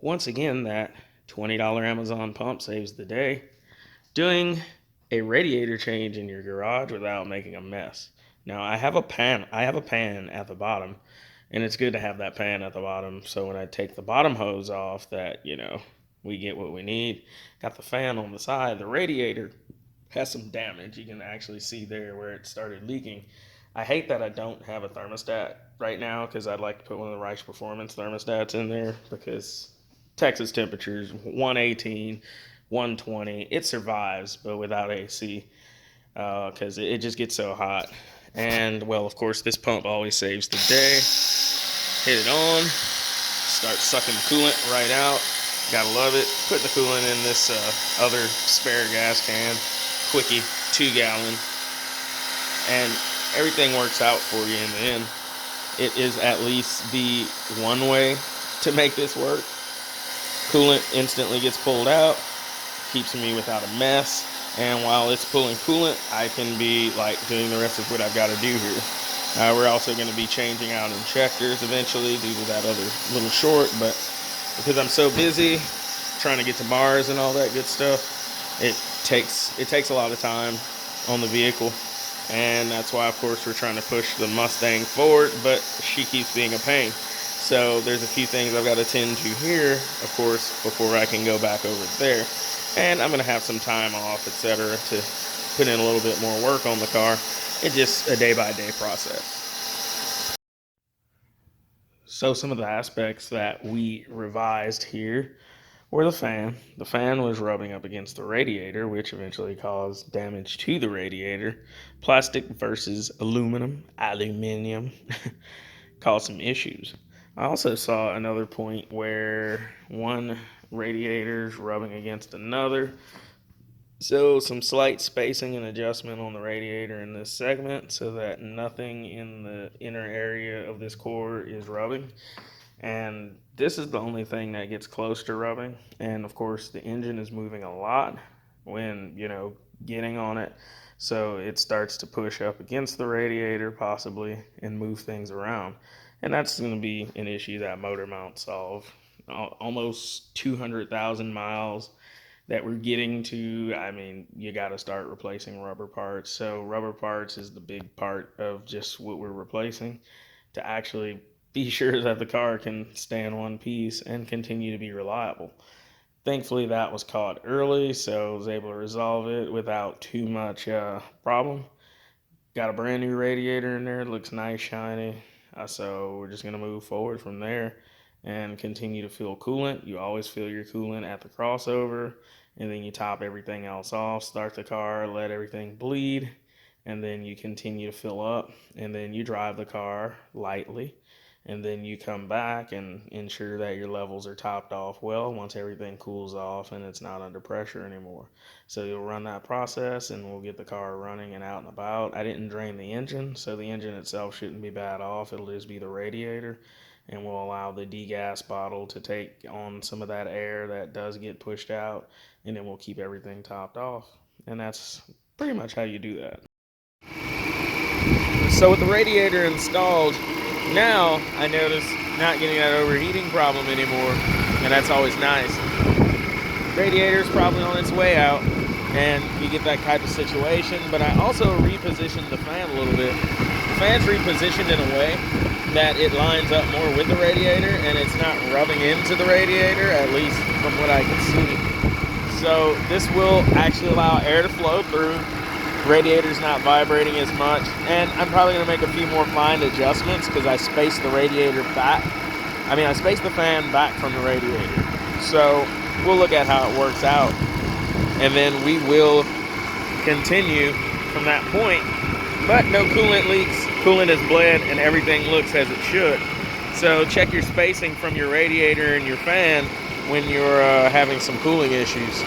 Once again, that $20 Amazon pump saves the day. Doing a radiator change in your garage without making a mess. Now I have a pan at the bottom, and it's good to have that pan at the bottom so when I take the bottom hose off that, we get what we need. Got the fan on the side. The radiator has some damage. You can actually see there where it started leaking. I hate that I don't have a thermostat right now because I'd like to put one of the Rice Performance thermostats in there because Texas temperatures 118, 120, it survives, but without AC because it just gets so hot. And well, of course, this pump always saves the day. Hit it on, start sucking the coolant right out. Gotta love it. Put the coolant in this other spare gas can, quickie, 2 gallon, and everything works out for you in the end. It is at least the one way to make this work. Coolant instantly gets pulled out, keeps me without a mess, and while it's pulling coolant, I can be like doing the rest of what I've got to do here. We're also going to be changing out injectors eventually due to that other little short, but because I'm so busy trying to get to Mars and all that good stuff, it takes a lot of time on the vehicle, and that's why, of course, we're trying to push the Mustang forward, but she keeps being a pain. So there's a few things I've got to tend to here, of course, before I can go back over there. And I'm going to have some time off, etc., to put in a little bit more work on the car. It's just a day-by-day process. So some of the aspects that we revised here were the fan. The fan was rubbing up against the radiator, which eventually caused damage to the radiator. Plastic versus aluminum caused some issues. I also saw another point where one radiator's rubbing against another. So some slight spacing and adjustment on the radiator in this segment so that nothing in the inner area of this core is rubbing. And this is the only thing that gets close to rubbing. And of course the engine is moving a lot when, getting on it. So it starts to push up against the radiator possibly and move things around. And that's going to be an issue that motor mount solve. Almost 200,000 miles that we're getting to. I mean, you got to start replacing rubber parts. So rubber parts is the big part of just what we're replacing to actually be sure that the car can stay in one piece and continue to be reliable. Thankfully, that was caught early, so I was able to resolve it without too much problem. Got a brand new radiator in there. It looks nice, shiny. So we're just going to move forward from there and continue to fill coolant. You always fill your coolant at the crossover, and then you top everything else off, start the car, let everything bleed, and then you continue to fill up, and then you drive the car lightly, and then you come back and ensure that your levels are topped off well once everything cools off and it's not under pressure anymore. So you'll run that process and we'll get the car running and out and about. I didn't drain the engine, so the engine itself shouldn't be bad off. It'll just be the radiator, and we'll allow the degas bottle to take on some of that air that does get pushed out, and then we'll keep everything topped off. And that's pretty much how you do that. So with the radiator installed, now I notice not getting that overheating problem anymore, and that's always nice. Radiator's probably on its way out, and you get that type of situation, but I also repositioned the fan a little bit. The fan's repositioned in a way that it lines up more with the radiator, and it's not rubbing into the radiator, at least from what I can see. So this will actually allow air to flow through. Radiator's not vibrating as much, and I'm probably going to make a few more fine adjustments because I spaced the radiator back. I spaced the fan back from the radiator. So we'll look at how it works out, and then we will continue from that point. But no coolant leaks, coolant is bled, and everything looks as it should. So check your spacing from your radiator and your fan when you're having some cooling issues.